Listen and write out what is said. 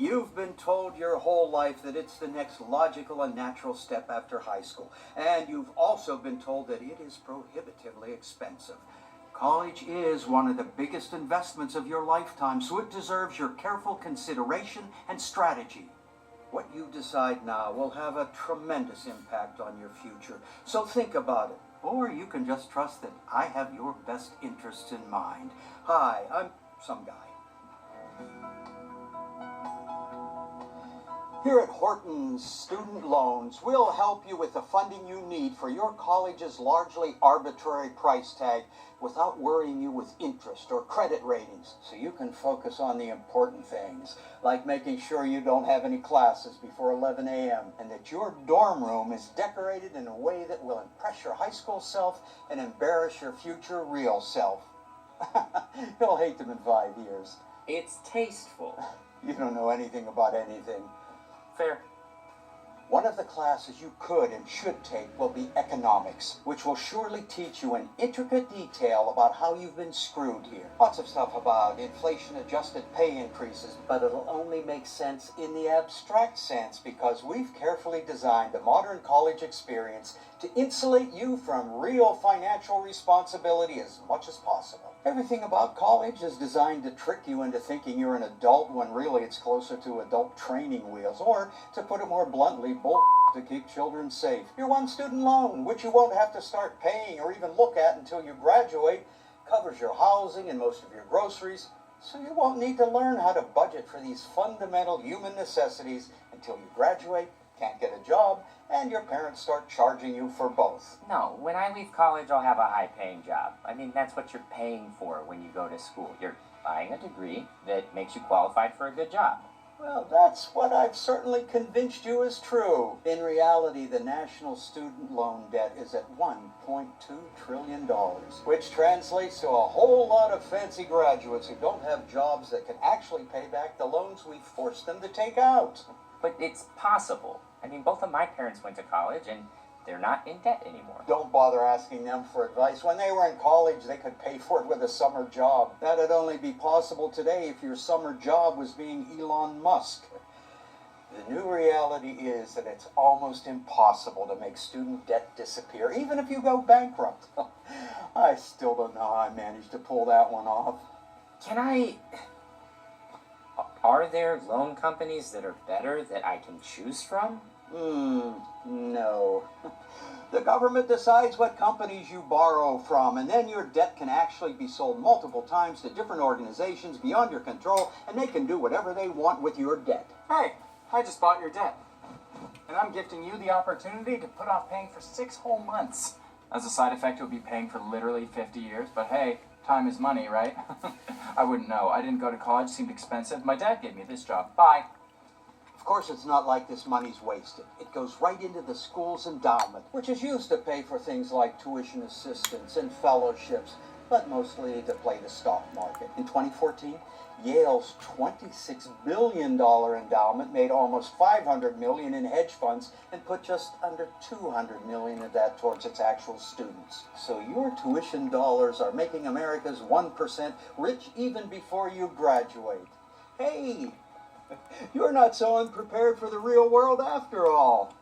You've been told your whole life that it's the next logical and natural step after high school. And you've also been told that it is prohibitively expensive. College is one of the biggest investments of your lifetime, so it deserves your careful consideration and strategy. What you decide now will have a tremendous impact on your future, so think about it. Or you can just trust that I have your best interests in mind. Hi, I'm some guy. Here at Horton's Student Loans, we'll help you with the funding you need for your college's largely arbitrary price tag without worrying you with interest or credit ratings, so you can focus on the important things, like making sure you don't have any classes before 11 a.m. and that your dorm room is decorated in a way that will impress your high school self and embarrass your future real self. You'll hate them in 5 years. It's tasteful. You don't know anything about anything. Fair. One of the classes you could and should take will be economics, which will surely teach you in intricate detail about how you've been screwed here. Lots of stuff about inflation-adjusted pay increases, but it'll only make sense in the abstract sense because we've carefully designed the modern college experience to insulate you from real financial responsibility as much as possible. Everything about college is designed to trick you into thinking you're an adult when really it's closer to adult training wheels, or, to put it more bluntly, bull to keep children safe. Your one student loan, which you won't have to start paying or even look at until you graduate, covers your housing and most of your groceries, so you won't need to learn how to budget for these fundamental human necessities until you graduate, can't get a job, and your parents start charging you for both. No, when I leave college, I'll have a high-paying job. I mean, that's what you're paying for when you go to school. You're buying a degree that makes you qualified for a good job. Well, that's what I've certainly convinced you is true. In reality, the national student loan debt is at $1.2 trillion, which translates to a whole lot of fancy graduates who don't have jobs that can actually pay back the loans we forced them to take out. But it's possible. I mean, both of my parents went to college, and they're not in debt anymore. Don't bother asking them for advice. When they were in college, they could pay for it with a summer job. That'd only be possible today if your summer job was being Elon Musk. The new reality is that it's almost impossible to make student debt disappear, even if you go bankrupt. I still don't know how I managed to pull that one off. Are there loan companies that are better that I can choose from? No. The government decides what companies you borrow from, and then your debt can actually be sold multiple times to different organizations beyond your control, and they can do whatever they want with your debt. Hey, I just bought your debt, and I'm gifting you the opportunity to put off paying for 6 whole months. As a side effect, you'll be paying for literally 50 years, but hey, time is money, right? I wouldn't know. I didn't go to college, seemed expensive. My dad gave me this job. Bye. Of course, it's not like this money's wasted. It goes right into the school's endowment, which is used to pay for things like tuition assistance and fellowships, but mostly to play the stock market. In 2014, Yale's $26 billion endowment made almost $500 million in hedge funds and put just under $200 million of that towards its actual students. So your tuition dollars are making America's 1% rich even before you graduate. Hey, you're not so unprepared for the real world after all.